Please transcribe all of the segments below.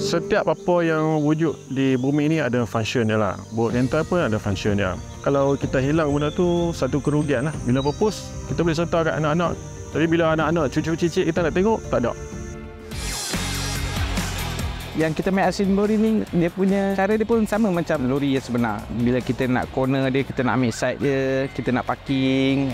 Setiap apa yang wujud di bumi ini ada function dia lah. Buruk kentai pun ada function dia. Kalau kita hilang benda tu, satu kerugian lah. Bila purpose, kita boleh serta kat anak-anak. Tapi bila anak-anak, cucu cicit kita nak tengok, tak ada. Yang kita main asin lori ni, dia punya cara dia pun sama macam lori yang sebenar. Bila kita nak corner dia, kita nak ambil side dia, kita nak parking.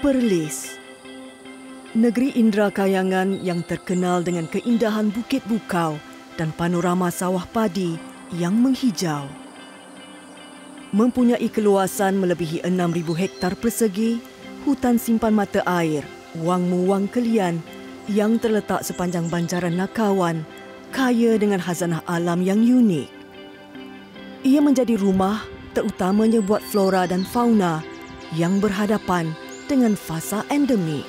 Perlis, negeri Indra Kayangan yang terkenal dengan keindahan bukit bukau dan panorama sawah padi yang menghijau. Mempunyai keluasan melebihi 6,000 hektar persegi, hutan simpan mata air, Wang Kelian yang terletak sepanjang banjaran Nakawan, kaya dengan khazanah alam yang unik. Ia menjadi rumah terutamanya buat flora dan fauna yang berhadapan dengan fasa endemik.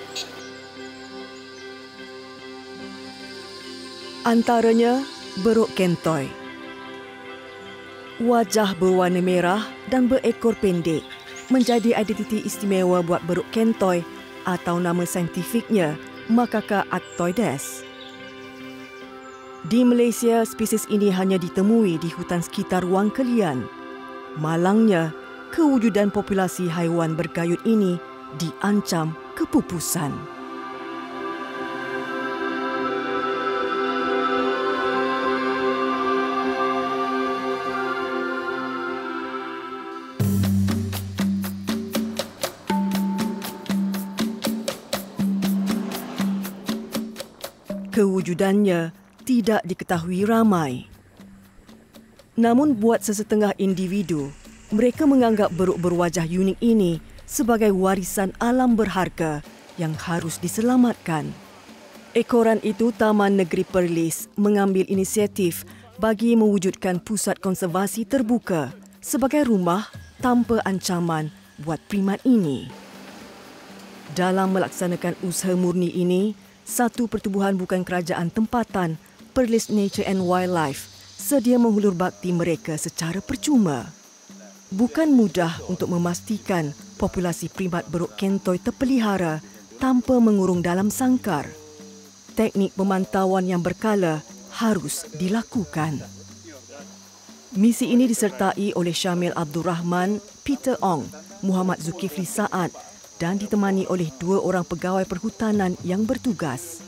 Antaranya beruk kentoi. Wajah berwarna merah dan berekor pendek menjadi identiti istimewa buat beruk kentoi atau nama saintifiknya Macaca arctoides. Di Malaysia, spesies ini hanya ditemui di hutan sekitar Wang Kelian. Malangnya, kewujudan populasi haiwan bergayut ini diancam kepupusan. Kewujudannya tidak diketahui ramai. Namun buat sesetengah individu, mereka menganggap beruk berwajah unik ini sebagai warisan alam berharga yang harus diselamatkan. Ekoran itu, Taman Negeri Perlis mengambil inisiatif bagi mewujudkan pusat konservasi terbuka sebagai rumah tanpa ancaman buat primat ini. Dalam melaksanakan usaha murni ini, satu pertubuhan bukan kerajaan tempatan, Perlis Nature and Wildlife, sedia menghulur bakti mereka secara percuma. Bukan mudah untuk memastikan populasi primat beruk kentoi terpelihara tanpa mengurung dalam sangkar. Teknik pemantauan yang berkala harus dilakukan. Misi ini disertai oleh Syamil Abdul Rahman, Peter Ong, Muhammad Zulkifli Saad dan ditemani oleh 2 orang pegawai perhutanan yang bertugas.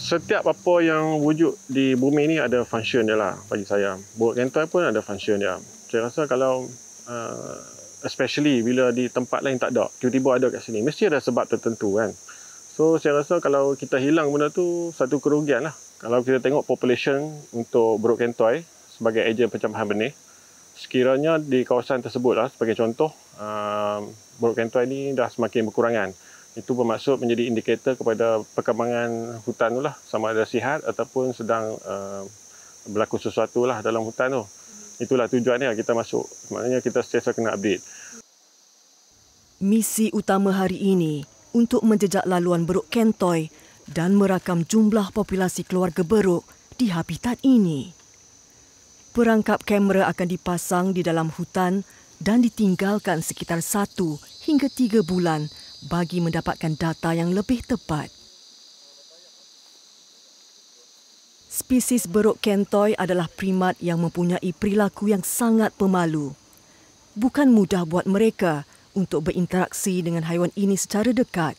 Setiap apa yang wujud di bumi ini ada function dia lah bagi saya. Buruk kentoi pun ada function dia. Saya rasa kalau especially bila di tempat lain tak ada, tiba-tiba ada kat sini, mesti ada sebab tertentu kan. So saya rasa kalau kita hilang benda tu, satu kerugian lah. Kalau kita tengok population untuk buruk kentoi sebagai ejen pencemaran benih, sekiranya di kawasan tersebut lah, sebagai contoh, buruk kentoi ni dah semakin berkurangan. Itu bermaksud menjadi indikator kepada perkembangan hutan tu lah, sama ada sihat ataupun sedang berlaku sesuatu lah dalam hutan tu. Itulah tujuannya kita masuk. Maknanya kita sentiasa kena update. Misi utama hari ini untuk menjejak laluan beruk kentoi dan merakam jumlah populasi keluarga beruk di habitat ini. Perangkap kamera akan dipasang di dalam hutan dan ditinggalkan sekitar 1 hingga 3 bulan bagi mendapatkan data yang lebih tepat. Spesies beruk kentoi adalah primat yang mempunyai perilaku yang sangat pemalu. Bukan mudah buat mereka untuk berinteraksi dengan haiwan ini secara dekat.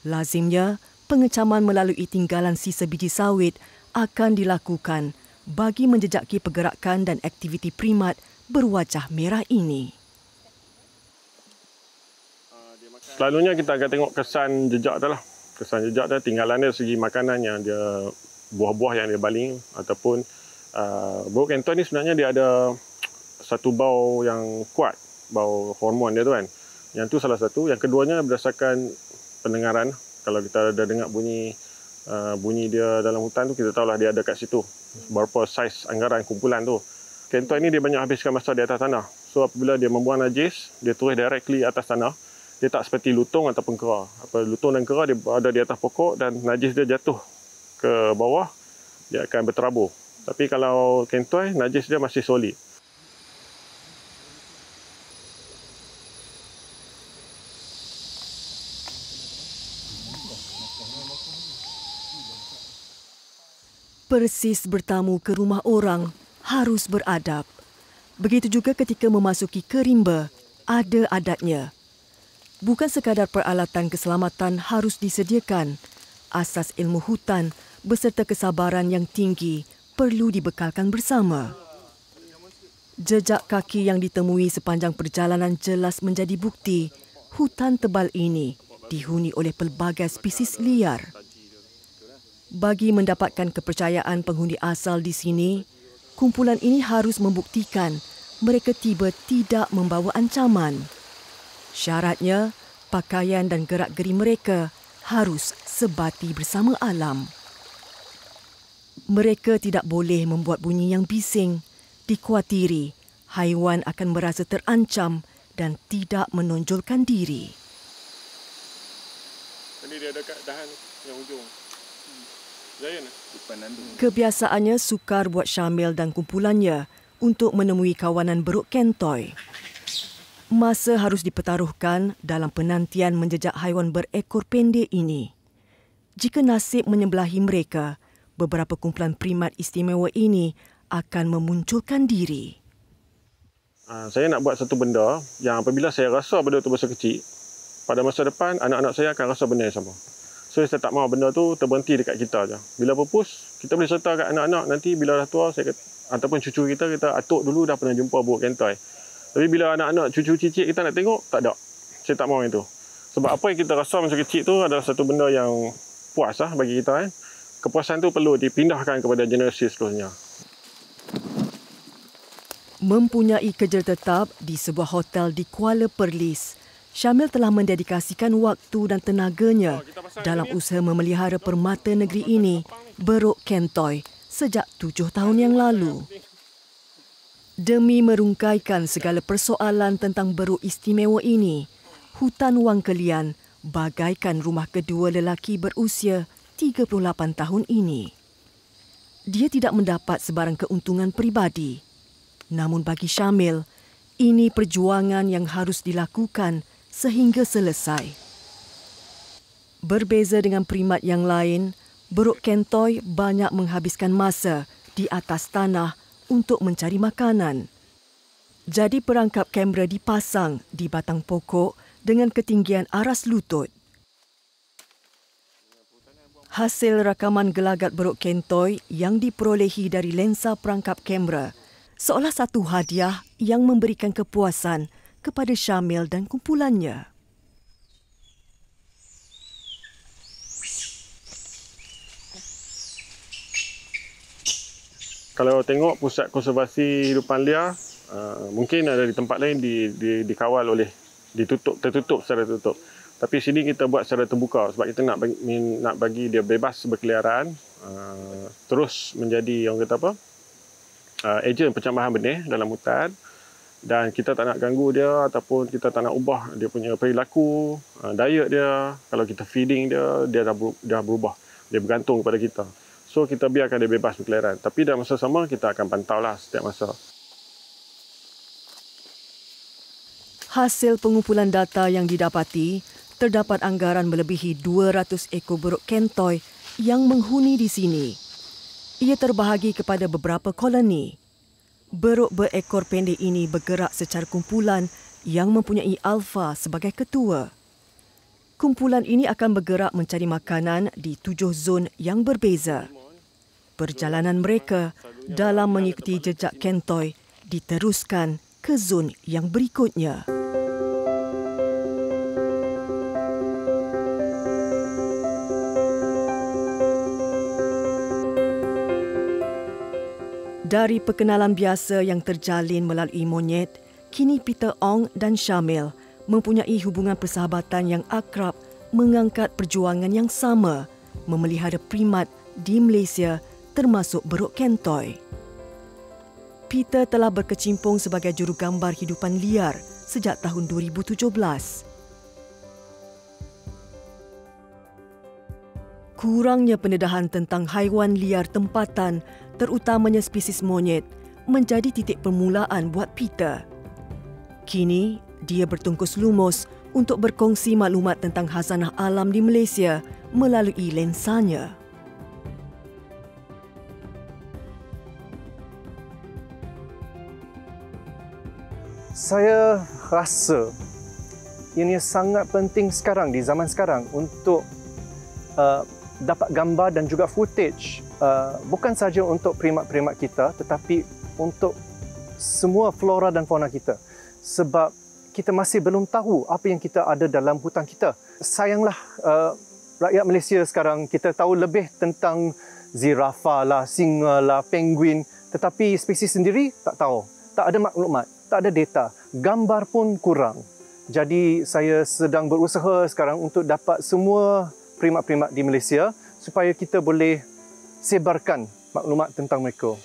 Lazimnya, pengecaman melalui tinggalan sisa biji sawit akan dilakukan bagi menjejaki pergerakan dan aktiviti primat berwajah merah ini. Selalunya kita akan tengok kesan jejak dah lah. Kesan jejak dah, tinggalan dia segi makanan yang dia buah-buah yang dia baling ataupun buruk kentoy ni sebenarnya dia ada satu bau yang kuat, bau hormon dia tu kan. Yang tu salah satu. Yang keduanya berdasarkan pendengaran. Kalau kita ada dengar bunyi dia dalam hutan tu, kita tahulah dia ada kat situ. Berapa saiz anggaran kumpulan tu. Kentoy ni dia banyak habiskan masa di atas tanah. So apabila dia membuang najis, dia terus directly atas tanah. Dia tak seperti lutung ataupun kera. Lutung dan kera dia ada di atas pokok dan najis dia jatuh ke bawah, dia akan berterabur. Tapi kalau kentoy, najis dia masih solid. Persis bertamu ke rumah orang, harus beradab. Begitu juga ketika memasuki kerimba, ada adatnya. Bukan sekadar peralatan keselamatan harus disediakan, asas ilmu hutan beserta kesabaran yang tinggi perlu dibekalkan bersama. Jejak kaki yang ditemui sepanjang perjalanan jelas menjadi bukti hutan tebal ini dihuni oleh pelbagai spesies liar. Bagi mendapatkan kepercayaan penghuni asal di sini, kumpulan ini harus membuktikan mereka tiba tidak membawa ancaman. Syaratnya, pakaian dan gerak-geri mereka harus sebati bersama alam. Mereka tidak boleh membuat bunyi yang bising. Dikuatiri, haiwan akan merasa terancam dan tidak menonjolkan diri. Ini dia dekat dahan yang hujung. Kebiasaannya sukar buat Syamil dan kumpulannya untuk menemui kawanan beruk kentoy. Masa harus dipertaruhkan dalam penantian menjejak haiwan berekor pendek ini. Jika nasib menyebelahi mereka, beberapa kumpulan primat istimewa ini akan memunculkan diri. Saya nak buat satu benda yang apabila saya rasa benda itu besar kecil, pada masa depan anak-anak saya akan rasa benda yang sama. So saya tak mahu benda tu terberhenti dekat kita je. Bila pupus, kita boleh serta kat anak-anak nanti bila dah tua saya kata, ataupun cucu kita atuk dulu dah pernah jumpa buruk kentoy. Tapi bila anak-anak cucu cicit kita nak tengok, tak ada. Saya tak mahu itu. Sebab apa yang kita rasa masa kecil tu adalah satu benda yang puas bagi kita. Kepuasan tu perlu dipindahkan kepada generasi seterusnya. Mempunyai kerja tetap di sebuah hotel di Kuala Perlis, Syamil telah mendedikasikan waktu dan tenaganya dalam usaha memelihara permata negeri ini, beruk kentoy, sejak 7 tahun yang lalu. Demi merungkaikan segala persoalan tentang beruk istimewa ini, hutan Wang Kelian bagaikan rumah kedua lelaki berusia 38 tahun ini. Dia tidak mendapat sebarang keuntungan peribadi. Namun bagi Syamil, ini perjuangan yang harus dilakukan sehingga selesai. Berbeza dengan primat yang lain, beruk kentoy banyak menghabiskan masa di atas tanah untuk mencari makanan. Jadi perangkap kamera dipasang di batang pokok dengan ketinggian aras lutut. Hasil rakaman gelagat beruk kentoy yang diperolehi dari lensa perangkap kamera seolah satu hadiah yang memberikan kepuasan kepada Syamil dan kumpulannya. Kalau tengok pusat konservasi hidupan liar, mungkin ada di tempat lain dikawal oleh tertutup secara tertutup. Tapi sini kita buat secara terbuka sebab kita nak bagi dia bebas berkeliaran, terus menjadi yang kata apa? Ejen pencambahan benih dalam hutan, dan kita tak nak ganggu dia ataupun kita tak nak ubah dia punya perilaku, diet dia. Kalau kita feeding dia dah berubah, dia bergantung kepada kita. So kita biarkan dia bebas berkeliaran, tapi dalam masa sama kita akan pantaulah setiap masa. Hasil pengumpulan data yang didapati, terdapat anggaran melebihi 200 ekor beruk kentoy yang menghuni di sini. Ia terbahagi kepada beberapa koloni. Beruk berekor pendek ini bergerak secara kumpulan yang mempunyai alfa sebagai ketua. Kumpulan ini akan bergerak mencari makanan di 7 zon yang berbeza. Perjalanan mereka dalam mengikuti jejak kentoy diteruskan ke zon yang berikutnya. Dari perkenalan biasa yang terjalin melalui monyet, kini Peter Ong dan Syamil mempunyai hubungan persahabatan yang akrab mengangkat perjuangan yang sama memelihara primat di Malaysia termasuk beruk kentoi. Peter telah berkecimpung sebagai jurugambar hidupan liar sejak tahun 2017. Kurangnya pendedahan tentang haiwan liar tempatan, terutamanya spesies monyet, menjadi titik permulaan buat Peter. Kini, dia bertungkus lumus untuk berkongsi maklumat tentang khazanah alam di Malaysia melalui lensanya. Saya rasa ini sangat penting sekarang di zaman sekarang untuk dapat gambar dan juga footage bukan saja untuk primat-primat kita tetapi untuk semua flora dan fauna kita, sebab kita masih belum tahu apa yang kita ada dalam hutan kita. Sayanglah rakyat Malaysia sekarang kita tahu lebih tentang zirafah lah, singa lah, penguin, tetapi spesies sendiri tak tahu. Tak ada maklumat, tak ada data, gambar pun kurang. Jadi saya sedang berusaha sekarang untuk dapat semua primat-primat di Malaysia supaya kita boleh sebarkan maklumat tentang mereka.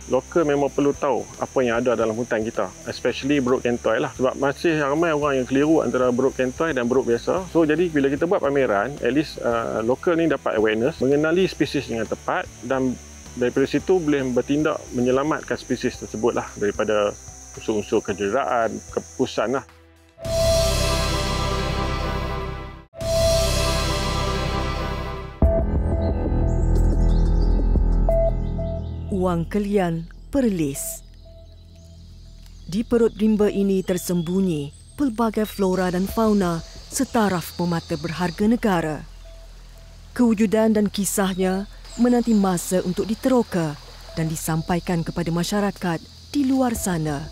Lokal memang perlu tahu apa yang ada dalam hutan kita, especially beruk kentoi lah, sebab masih ramai orang yang keliru antara beruk kentoi dan beruk biasa. So jadi bila kita buat pameran, at least lokal ni dapat awareness, mengenali spesies dengan tepat dan daripada situ boleh bertindak menyelamatkan spesies tersebut lah daripada unsur-unsur kecederaan, kepusan lah. Wang Kelian Perlis. Di perut rimba ini tersembunyi pelbagai flora dan fauna setaraf pemata berharga negara. Kewujudan dan kisahnya menanti masa untuk diteroka dan disampaikan kepada masyarakat di luar sana.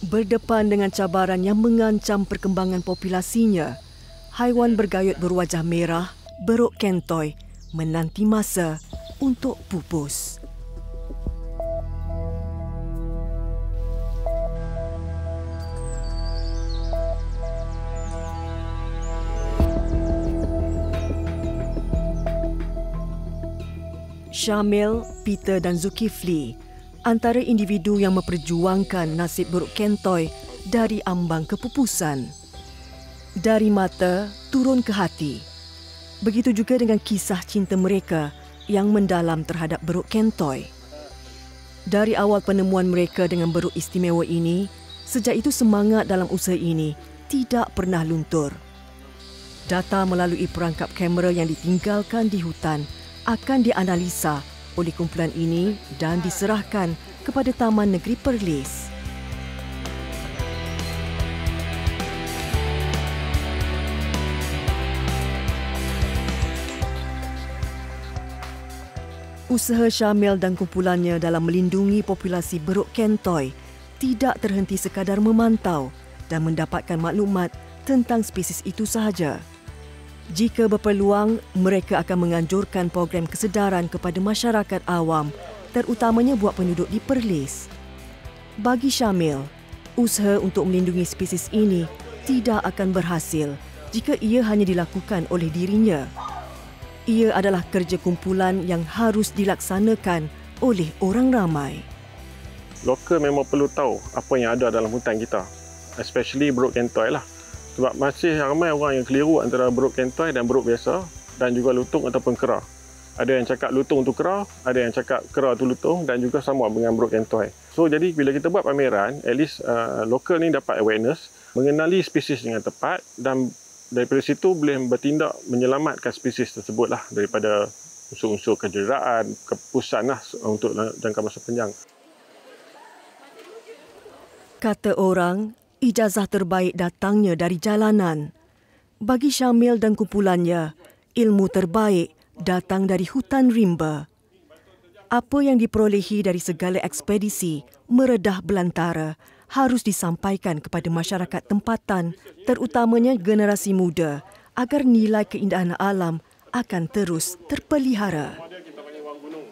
Berdepan dengan cabaran yang mengancam perkembangan populasinya, haiwan bergayut berwajah merah, beruk kentoi, menanti masa untuk pupus. Syamil, Peter dan Zulkifli antara individu yang memperjuangkan nasib beruk kentoi dari ambang kepupusan. Dari mata turun ke hati. Begitu juga dengan kisah cinta mereka yang mendalam terhadap beruk kentoi. Dari awal penemuan mereka dengan beruk istimewa ini, sejak itu semangat dalam usaha ini tidak pernah luntur. Data melalui perangkap kamera yang ditinggalkan di hutan akan dianalisa oleh kumpulan ini dan diserahkan kepada Taman Negeri Perlis. Usaha Syamil dan kumpulannya dalam melindungi populasi beruk kentoi tidak terhenti sekadar memantau dan mendapatkan maklumat tentang spesies itu sahaja. Jika berpeluang, mereka akan menganjurkan program kesedaran kepada masyarakat awam, terutamanya buat penduduk di Perlis. Bagi Syamil, usaha untuk melindungi spesies ini tidak akan berhasil jika ia hanya dilakukan oleh dirinya. Ia adalah kerja kumpulan yang harus dilaksanakan oleh orang ramai. Lokal memang perlu tahu apa yang ada dalam hutan kita, especially beruk kentoi lah. Sebab masih ramai orang yang keliru antara beruk kentoi dan beruk biasa dan juga lutung ataupun kera. Ada yang cakap lutung tu kera, ada yang cakap kera tu lutung dan juga sama dengan beruk kentoi. So jadi bila kita buat pameran, at least lokal ni dapat awareness, mengenali spesies dengan tepat dan daripada situ boleh bertindak menyelamatkan spesies tersebut lah daripada unsur-unsur kecederaan, kepusan lah untuk jangka masa panjang. Kata orang, ijazah terbaik datangnya dari jalanan. Bagi Syamil dan kumpulannya, ilmu terbaik datang dari hutan rimba. Apa yang diperolehi dari segala ekspedisi meredah belantara harus disampaikan kepada masyarakat tempatan, terutamanya generasi muda, agar nilai keindahan alam akan terus terpelihara. Kita panggil Wang Gunung.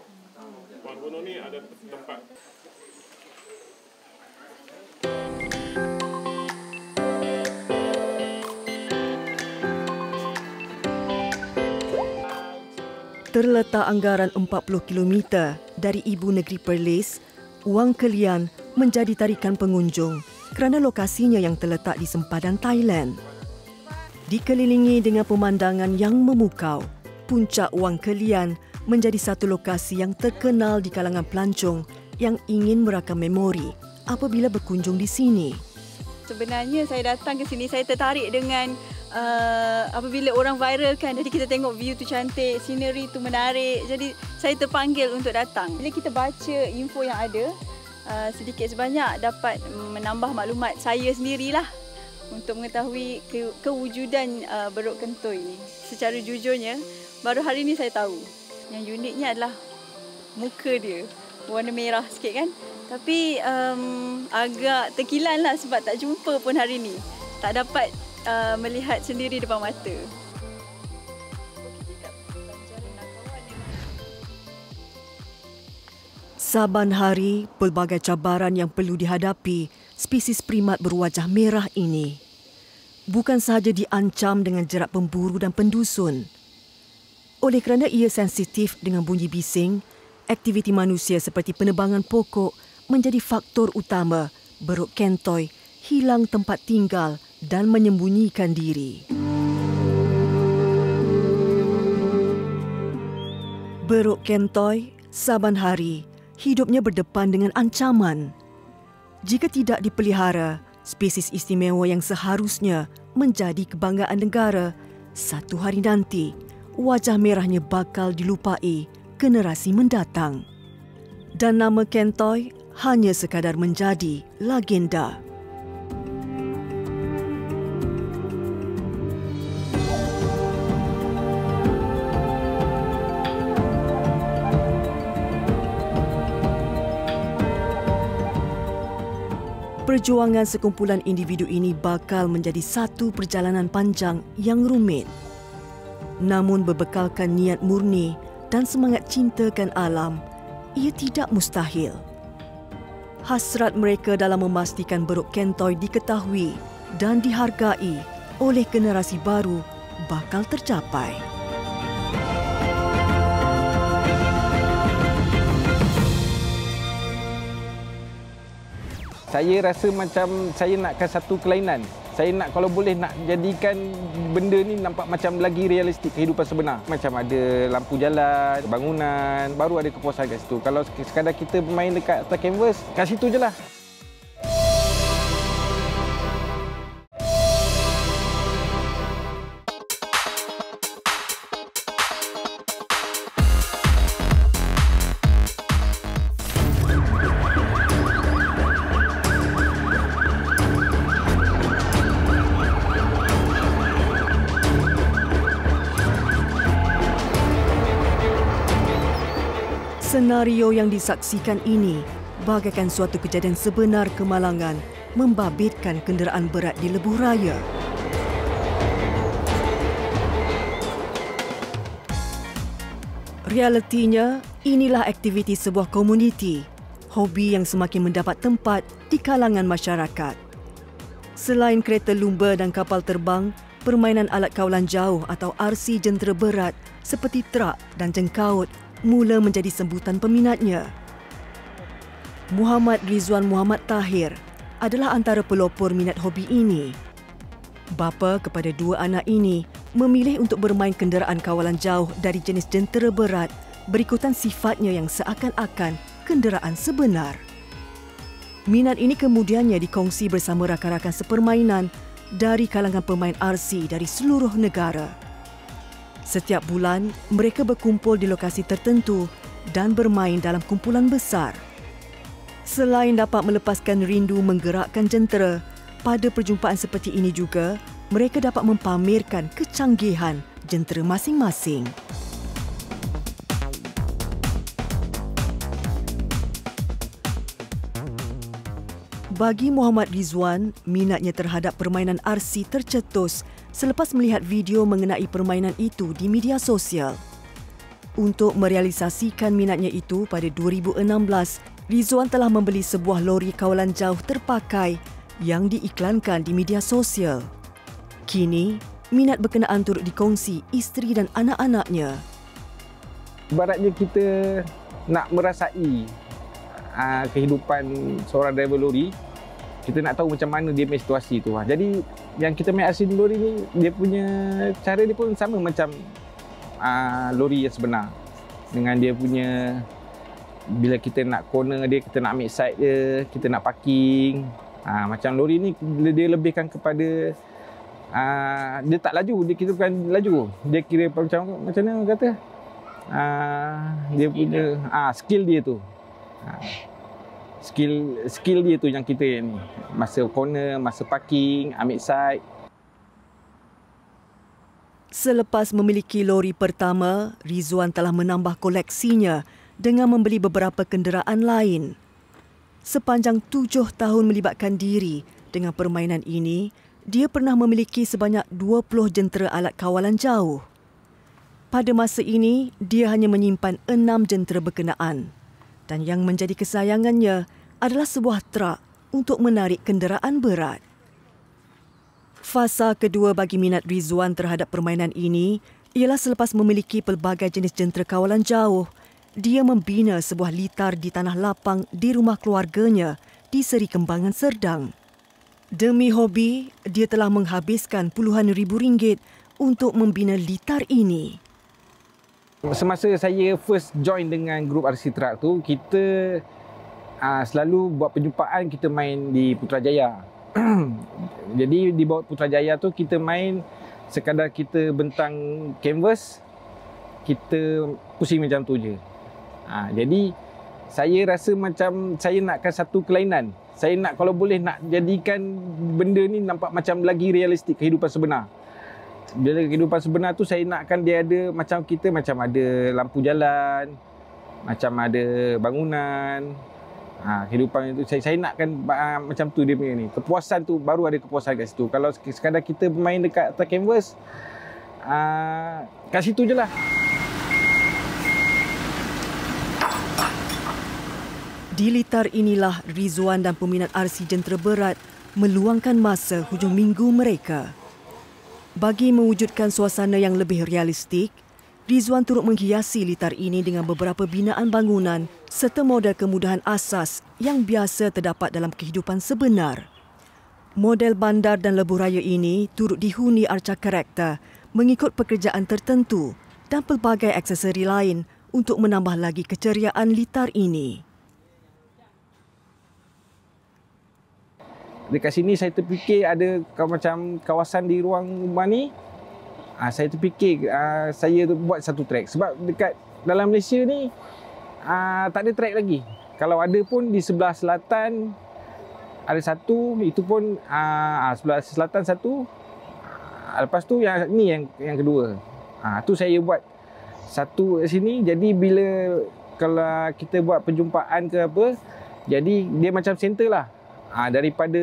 Wang Gunung ni ada tempat. Terletak anggaran 40 km dari ibu negeri Perlis, Wang Kelian menjadi tarikan pengunjung kerana lokasinya yang terletak di sempadan Thailand. Dikelilingi dengan pemandangan yang memukau, puncak Wang Kelian menjadi satu lokasi yang terkenal di kalangan pelancong yang ingin merakam memori apabila berkunjung di sini. Sebenarnya saya datang ke sini, saya tertarik dengan apabila orang viralkan, jadi kita tengok view tu cantik, scenery tu menarik, jadi saya terpanggil untuk datang. Bila kita baca info yang ada, sedikit sebanyak dapat menambah maklumat saya sendirilah untuk mengetahui kewujudan Beruk Kentoi ni. Secara jujurnya, baru hari ni saya tahu. Yang uniknya adalah muka dia, warna merah sikit kan. Tapi agak terkilan lah sebab tak jumpa pun hari ni. Tak dapat melihat sendiri depan mata. Saban hari, pelbagai cabaran yang perlu dihadapi spesies primat berwajah merah ini. Bukan sahaja diancam dengan jerat pemburu dan pendusun. Oleh kerana ia sensitif dengan bunyi bising, aktiviti manusia seperti penebangan pokok menjadi faktor utama Beruk Kentoi hilang tempat tinggal dan menyembunyikan diri. Beruk Kentoi saban hari hidupnya berdepan dengan ancaman. Jika tidak dipelihara, spesies istimewa yang seharusnya menjadi kebanggaan negara, satu hari nanti wajah merahnya bakal dilupai generasi mendatang. Dan nama Kentoi hanya sekadar menjadi legenda. Perjuangan sekumpulan individu ini bakal menjadi satu perjalanan panjang yang rumit. Namun berbekalkan niat murni dan semangat cintakan alam, ia tidak mustahil. Hasrat mereka dalam memastikan Beruk Kentoi diketahui dan dihargai oleh generasi baru bakal tercapai. Saya rasa macam saya nakkan satu kelainan. Saya nak, kalau boleh, nak jadikan benda ni nampak macam lagi realistik kehidupan sebenar. Macam ada lampu jalan, bangunan, baru ada kepuasan kat situ. Kalau sekadar kita main dekat atas kanvas, kat situ je lah. Senario yang disaksikan ini bagaikan suatu kejadian sebenar kemalangan membabitkan kenderaan berat di lebuh raya. Realitinya, inilah aktiviti sebuah komuniti, hobi yang semakin mendapat tempat di kalangan masyarakat. Selain kereta lumba dan kapal terbang, permainan alat kawalan jauh atau RC jentera berat seperti trak dan jengkaut mula menjadi sebutan peminatnya. Muhammad Rizwan Muhammad Tahir adalah antara pelopor minat hobi ini. Bapa kepada dua anak ini memilih untuk bermain kenderaan kawalan jauh dari jenis jentera berat berikutan sifatnya yang seakan-akan kenderaan sebenar. Minat ini kemudiannya dikongsi bersama rakan-rakan sepermainan dari kalangan pemain RC dari seluruh negara. Setiap bulan, mereka berkumpul di lokasi tertentu dan bermain dalam kumpulan besar. Selain dapat melepaskan rindu menggerakkan jentera, pada perjumpaan seperti ini juga, mereka dapat mempamerkan kecanggihan jentera masing-masing. Bagi Muhammad Rizwan, minatnya terhadap permainan RC tercetus selepas melihat video mengenai permainan itu di media sosial. Untuk merealisasikan minatnya itu pada 2016, Rizwan telah membeli sebuah lori kawalan jauh terpakai yang diiklankan di media sosial. Kini, minat berkenaan turut dikongsi isteri dan anak-anaknya. Ibaratnya kita nak merasai kehidupan seorang driver lori, kita nak tahu macam mana dia punya situasi tu. Jadi yang kita main RC lori ni, dia punya cara dia pun sama macam lori yang sebenar. Dengan dia punya, bila kita nak corner dia, kita nak ambil side dia, kita nak parking. Macam lori ni dia lebihkan kepada dia tak laju, kita bukan laju. Dia kira macam mana kata? Dia punya skill dia tu. Skill dia tu yang kita ni. Masa corner, masa parking, ambil side. Selepas memiliki lori pertama, Rizwan telah menambah koleksinya dengan membeli beberapa kenderaan lain. Sepanjang 7 tahun melibatkan diri dengan permainan ini, dia pernah memiliki sebanyak 20 jentera alat kawalan jauh. Pada masa ini, dia hanya menyimpan 6 jentera berkenaan. Dan yang menjadi kesayangannya adalah sebuah truk untuk menarik kenderaan berat. Fasa kedua bagi minat Rizwan terhadap permainan ini ialah selepas memiliki pelbagai jenis jentera kawalan jauh, dia membina sebuah litar di tanah lapang di rumah keluarganya di Seri Kembangan, Serdang. Demi hobi, dia telah menghabiskan puluhan ribu ringgit untuk membina litar ini. Semasa saya first join dengan grup RC Truck tu, kita selalu buat perjumpaan, kita main di Putrajaya. Jadi di bawah Putrajaya tu kita main sekadar kita bentang canvas, kita pusing macam tu je. Jadi saya rasa macam saya nakkan satu kelainan. Saya nak, kalau boleh, nak jadikan benda ni nampak macam lagi realistik kehidupan sebenar. Bila kehidupan sebenar tu saya nakkan dia ada macam kita, macam ada lampu jalan, macam ada bangunan. Kehidupan itu saya nakkan macam tu dia punya ni. Kepuasan tu, baru ada kepuasan kat situ. Kalau sekadar kita bermain dekat atas canvas, kat situ je lah. Di litar inilah Rizwan dan peminat RC jentera berat meluangkan masa hujung minggu mereka. Bagi mewujudkan suasana yang lebih realistik, Rizwan turut menghiasi litar ini dengan beberapa binaan bangunan serta model kemudahan asas yang biasa terdapat dalam kehidupan sebenar. Model bandar dan lebuh raya ini turut dihuni arca karakter mengikut pekerjaan tertentu dan pelbagai aksesori lain untuk menambah lagi keceriaan litar ini. Dekat sini saya terfikir ada macam kawasan di ruang rumah ni. Saya terfikir saya buat satu track. Sebab dekat dalam Malaysia ni tak ada track lagi. Kalau ada pun di sebelah selatan ada satu, itu pun sebelah selatan satu. Lepas tu yang ni yang kedua. Tu saya buat satu kat sini. Jadi bila kalau kita buat perjumpaan ke apa, jadi dia macam center lah. Daripada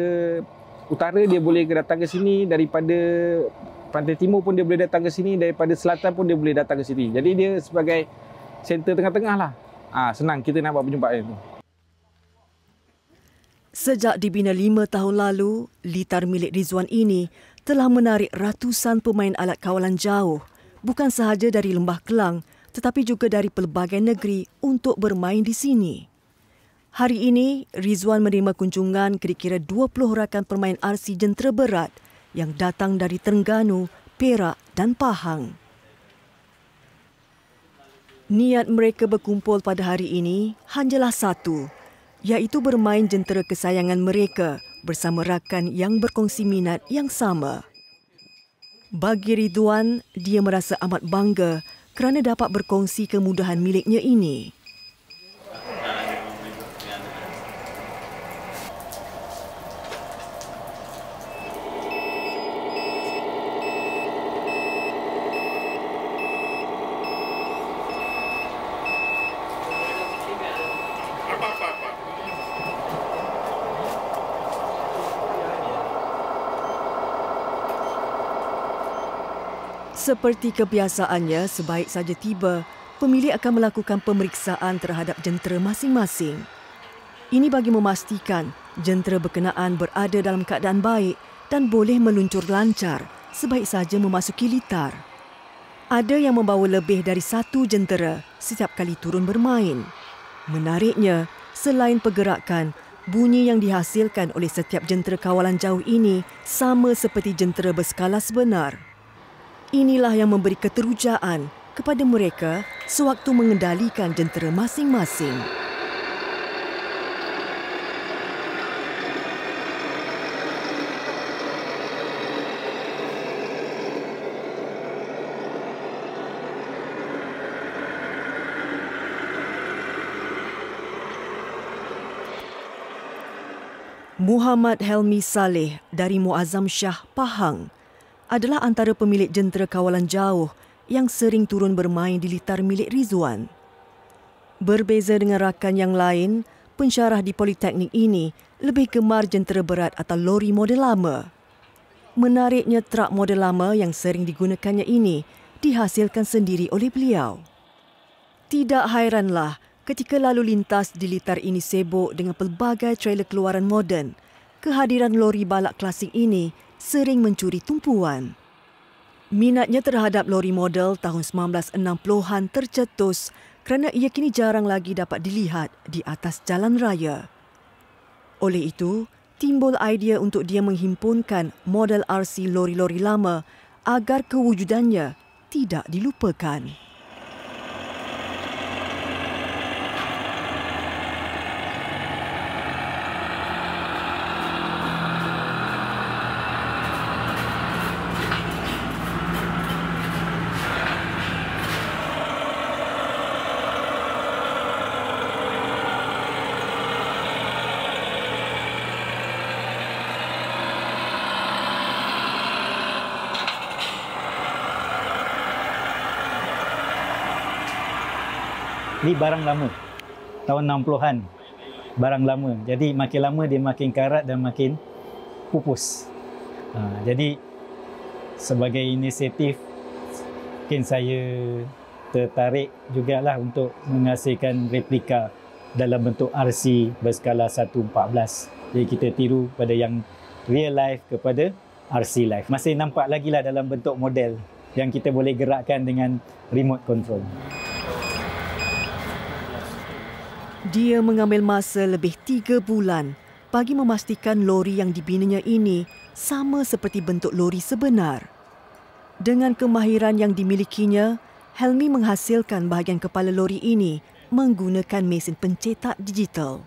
utara dia boleh datang ke sini, daripada pantai timur pun dia boleh datang ke sini, daripada selatan pun dia boleh datang ke sini. Jadi dia sebagai center tengah-tengah lah. Senang kita nak buat perjumpaan itu. Sejak dibina 5 tahun lalu, litar milik Rizwan ini telah menarik ratusan pemain alat kawalan jauh, bukan sahaja dari Lembah Kelang tetapi juga dari pelbagai negeri untuk bermain di sini. Hari ini, Rizwan menerima kunjungan kira-kira 20 rakan pemain RC jentera berat yang datang dari Terengganu, Perak dan Pahang. Niat mereka berkumpul pada hari ini hanyalah satu, iaitu bermain jentera kesayangan mereka bersama rakan yang berkongsi minat yang sama. Bagi Rizwan, dia merasa amat bangga kerana dapat berkongsi kemudahan miliknya ini. Seperti kebiasaannya, sebaik saja tiba, pemilik akan melakukan pemeriksaan terhadap jentera masing-masing. Ini bagi memastikan jentera berkenaan berada dalam keadaan baik dan boleh meluncur lancar sebaik saja memasuki litar. Ada yang membawa lebih dari satu jentera setiap kali turun bermain. Menariknya, selain pergerakan, bunyi yang dihasilkan oleh setiap jentera kawalan jauh ini sama seperti jentera berskala sebenar. Inilah yang memberi keterujaan kepada mereka sewaktu mengendalikan jentera masing-masing. Muhammad Helmi Saleh dari Muazzam Shah, Pahang adalah antara pemilik jentera kawalan jauh yang sering turun bermain di litar milik Rizwan. Berbeza dengan rakan yang lain, pensyarah di Politeknik ini lebih gemar jentera berat atau lori model lama. Menariknya, trak model lama yang sering digunakannya ini dihasilkan sendiri oleh beliau. Tidak hairanlah ketika lalu lintas di litar ini sibuk dengan pelbagai trailer keluaran moden, kehadiran lori balak klasik ini sering mencuri tumpuan. Minatnya terhadap lori model tahun 1960-an tercetus kerana ia kini jarang lagi dapat dilihat di atas jalan raya. Oleh itu, timbul idea untuk dia menghimpunkan model RC lori-lori lama agar kewujudannya tidak dilupakan. Ini barang lama, tahun 60-an, barang lama. Jadi makin lama dia makin karat dan makin pupus. Jadi sebagai inisiatif, mungkin saya tertarik jugalah untuk menghasilkan replika dalam bentuk RC berskala 1/14. Jadi kita tiru pada yang real life kepada RC life. Masih nampak lagi lah dalam bentuk model yang kita boleh gerakkan dengan remote control. Dia mengambil masa lebih 3 bulan bagi memastikan lori yang dibinanya ini sama seperti bentuk lori sebenar. Dengan kemahiran yang dimilikinya, Helmi menghasilkan bahagian kepala lori ini menggunakan mesin pencetak digital.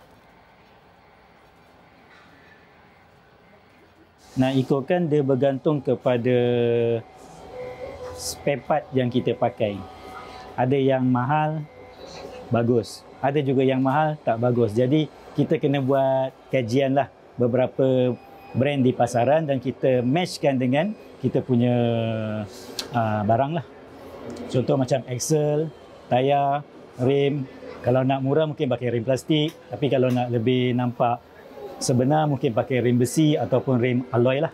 Nak ikutkan dia bergantung kepada spare part yang kita pakai. Ada yang mahal, bagus. Ada juga yang mahal, tak bagus. Jadi kita kena buat kajian lah beberapa brand di pasaran dan kita matchkan dengan kita punya barang lah. Contoh macam axle, tayar, rem. Kalau nak murah mungkin pakai rem plastik. Tapi kalau nak lebih nampak sebenar mungkin pakai rem besi ataupun rem alloy lah.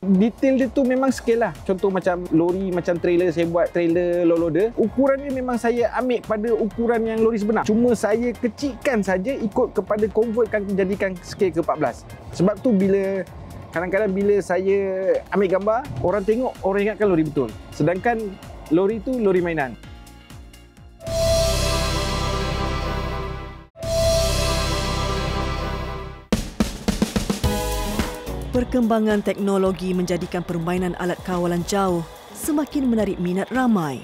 Detail dia tu memang scale lah. Contoh macam lori, macam trailer, saya buat trailer low loader. Ukuran dia memang saya ambil pada ukuran yang lori sebenar. Cuma saya kecilkan saja ikut kepada convertkan jadikan scale ke 14. Sebab tu bila kadang-kadang bila saya ambil gambar, orang tengok, orang ingatkan lori betul. Sedangkan lori tu lori mainan. Perkembangan teknologi menjadikan permainan alat kawalan jauh semakin menarik minat ramai.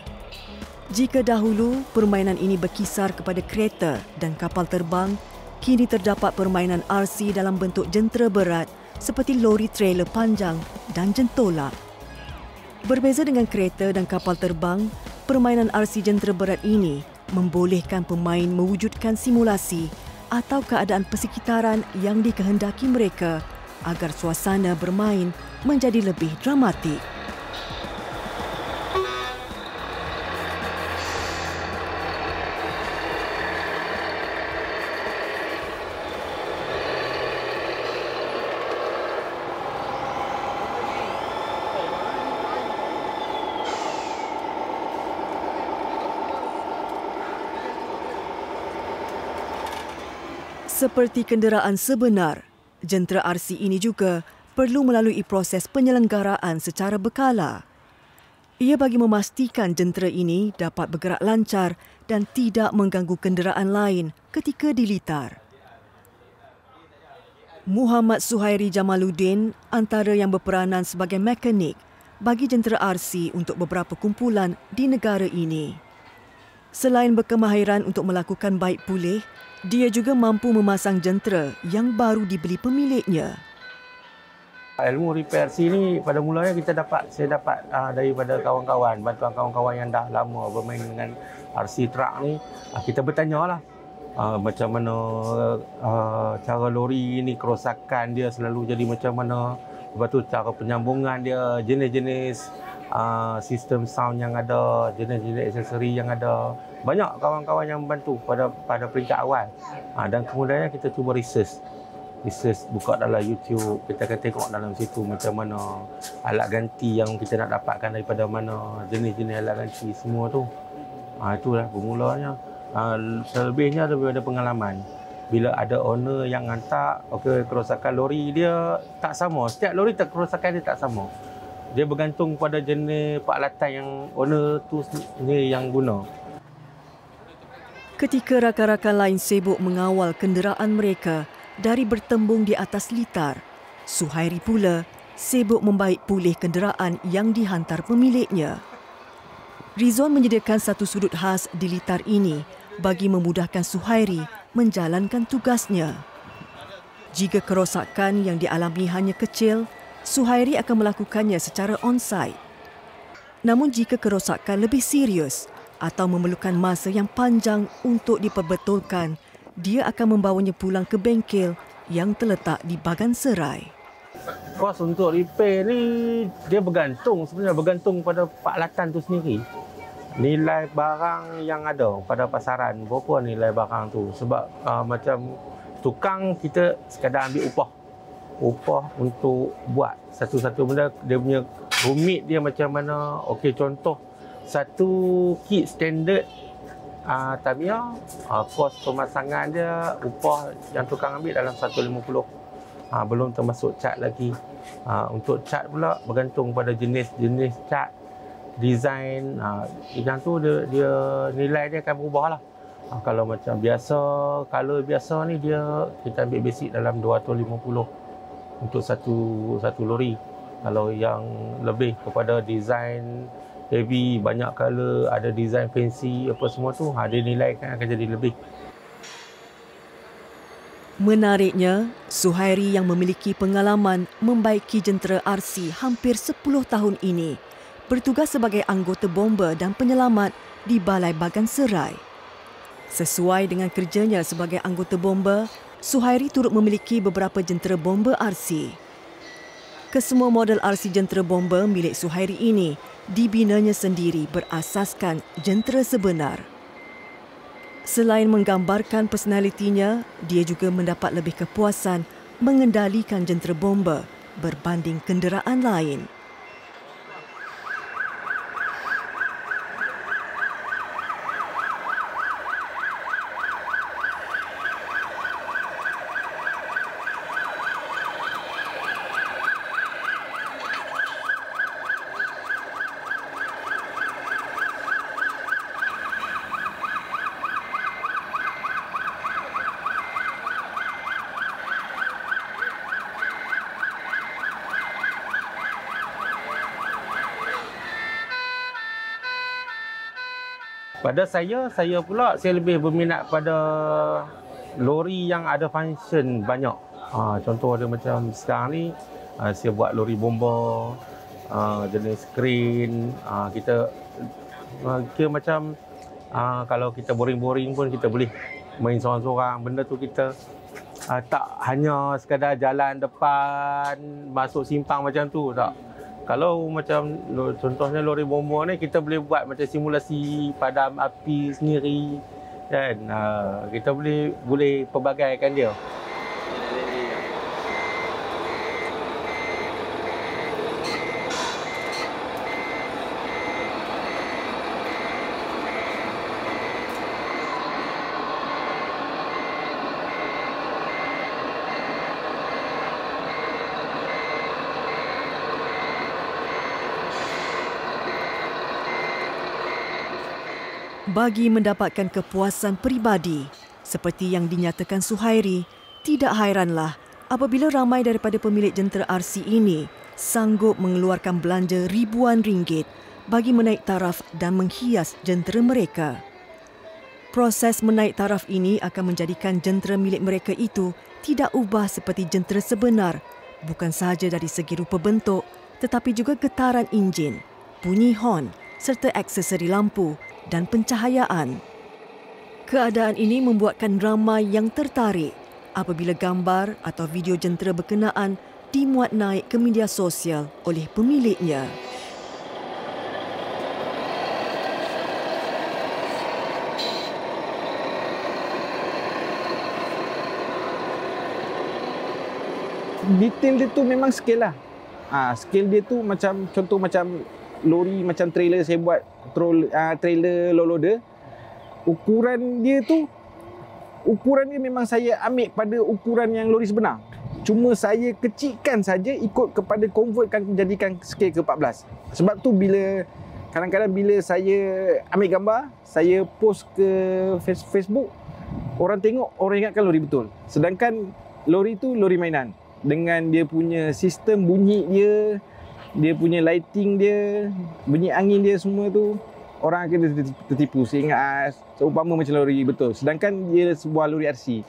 Jika dahulu permainan ini berkisar kepada kereta dan kapal terbang, kini terdapat permainan RC dalam bentuk jentera berat seperti lori trailer panjang dan jentolak. Berbeza dengan kereta dan kapal terbang, permainan RC jentera berat ini membolehkan pemain mewujudkan simulasi atau keadaan persekitaran yang dikehendaki mereka agar suasana bermain menjadi lebih dramatik. Seperti kenderaan sebenar, jentera RC ini juga perlu melalui proses penyelenggaraan secara berkala. Ia bagi memastikan jentera ini dapat bergerak lancar dan tidak mengganggu kenderaan lain ketika dilitar. Muhammad Suhairi Jamaluddin antara yang berperanan sebagai mekanik bagi jentera RC untuk beberapa kumpulan di negara ini. Selain berkemahiran untuk melakukan baik pulih, dia juga mampu memasang jentera yang baru dibeli pemiliknya. Ilmu repair RC ni pada mulanya saya dapat daripada kawan-kawan, bantuan kawan-kawan yang dah lama bermain dengan RC truck ni. Kita bertanyalah macam mana cara lori ni, kerosakan dia selalu jadi macam mana. Lepas tu cara penyambungan dia, jenis-jenis sistem sound yang ada, jenis-jenis aksesori yang ada. Banyak kawan-kawan yang membantu pada peringkat awal. Dan kemudiannya kita cuba research, buka dalam YouTube, kita akan tengok dalam situ macam mana alat ganti yang kita nak dapatkan daripada mana, jenis-jenis alat ganti semua tu. Itulah bermulanya. Selebihnya daripada pengalaman. Bila ada owner yang hantar, kerosakan lori dia tak sama. Setiap lori kerosakan dia tak sama. Dia bergantung pada jenis peralatan yang owner tu sendiri yang guna. Ketika rakan-rakan lain sibuk mengawal kenderaan mereka dari bertembung di atas litar, Suhairi pula sibuk membaik pulih kenderaan yang dihantar pemiliknya. Rizwan menyediakan satu sudut khas di litar ini bagi memudahkan Suhairi menjalankan tugasnya. Jika kerosakan yang dialami hanya kecil, Suhairi akan melakukannya secara on-site. Namun jika kerosakan lebih serius atau memerlukan masa yang panjang untuk diperbetulkan, dia akan membawanya pulang ke bengkel yang terletak di Bagan Serai. Kos untuk repair ni dia bergantung pada peralatan tu sendiri. Nilai barang yang ada pada pasaran, berapa nilai barang tu. Sebab macam tukang kita sekadar ambil upah untuk buat satu-satu benda. Dia punya rumit dia macam mana. Okey, contoh satu kit standard Tamiya, kos pemasangan dia, upah yang tukang ambil dalam 150. Belum termasuk cat lagi. Untuk cat pula bergantung pada jenis cat, design. Yang tu dia nilai dia akan berubah lah. Kalau macam biasa, color biasa ni kita ambil basic dalam 250 untuk satu lori. Kalau yang lebih kepada design heavy, banyak color, ada design fancy, apa semua tu, dia nilai kan akan jadi lebih. Menariknya, Suhairi yang memiliki pengalaman membaiki jentera RC hampir 10 tahun ini bertugas sebagai anggota bomba dan penyelamat di Balai Bagan Serai. Sesuai dengan kerjanya sebagai anggota bomba, Suhairi turut memiliki beberapa jentera bomba RC. Kesemua model RC jentera bomba milik Suhairi ini dibinanya sendiri berasaskan jentera sebenar. Selain menggambarkan personalitinya, dia juga mendapat lebih kepuasan mengendalikan jentera bomba berbanding kenderaan lain. Pada saya pula lebih berminat pada lori yang ada function banyak. Contoh dia macam sekarang ni, saya buat lori bomba, jenis crane. Kita macam kalau kita boring-boring pun kita boleh main seorang-seorang. Benda tu kita tak hanya sekadar jalan depan, masuk simpang macam tu, tak. Kalau macam contohnya lori bomba ni, kita boleh buat macam simulasi padam api sendiri, kan. Kita boleh pelbagaikan dia. Bagi mendapatkan kepuasan peribadi, seperti yang dinyatakan Suhairi, tidak hairanlah apabila ramai daripada pemilik jentera RC ini sanggup mengeluarkan belanja ribuan ringgit bagi menaik taraf dan menghias jentera mereka. Proses menaik taraf ini akan menjadikan jentera milik mereka itu tidak ubah seperti jentera sebenar, bukan sahaja dari segi rupa bentuk tetapi juga getaran enjin, bunyi hon serta aksesori lampu dan pencahayaan. Keadaan ini membuatkan ramai yang tertarik apabila gambar atau video jentera berkenaan dimuat naik ke media sosial oleh pemiliknya. Detail dia tu memang scale lah. Scale dia tu macam contoh macam lori macam trailer saya buat trailer low loader. Ukuran dia memang saya ambil pada ukuran yang lori sebenar. Cuma saya kecilkan saja ikut kepada convertkan menjadikan scale ke 14. Sebab tu kadang-kadang bila saya ambil gambar, saya post ke Facebook, orang tengok, orang ingatkan lori betul. Sedangkan lori tu lori mainan. Dengan dia punya sistem bunyi dia punya lighting dia, bunyi angin dia semua tu, orang akan tertipu. Saya ingat seumpama macam lori betul. Sedangkan dia sebuah lori RC.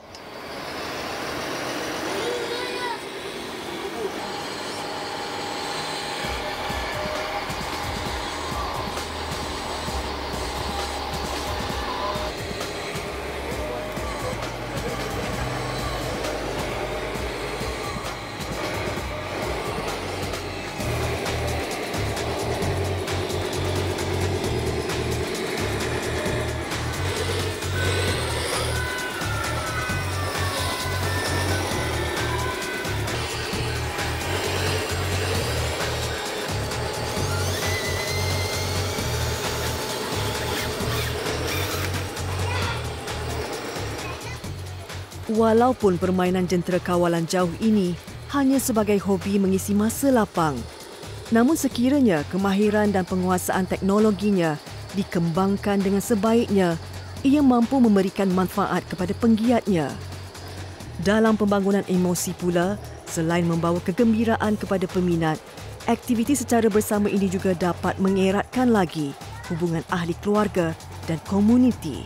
Walaupun permainan jentera kawalan jauh ini hanya sebagai hobi mengisi masa lapang, namun sekiranya kemahiran dan penguasaan teknologinya dikembangkan dengan sebaiknya, ia mampu memberikan manfaat kepada penggiatnya. Dalam pembangunan emosi pula, selain membawa kegembiraan kepada peminat, aktiviti secara bersama ini juga dapat mengeratkan lagi hubungan ahli keluarga dan komuniti.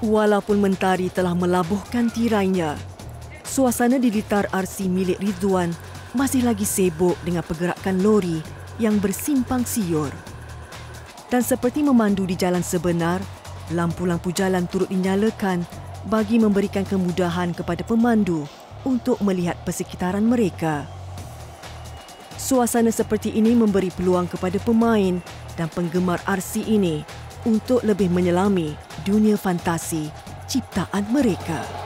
Walaupun mentari telah melabuhkan tirainya, suasana di litar RC milik Ridwan masih lagi sibuk dengan pergerakan lori yang bersimpang siur. Dan seperti memandu di jalan sebenar, lampu-lampu jalan turut dinyalakan bagi memberikan kemudahan kepada pemandu untuk melihat persekitaran mereka. Suasana seperti ini memberi peluang kepada pemain dan penggemar RC ini untuk lebih menyelami dunia fantasi ciptaan mereka.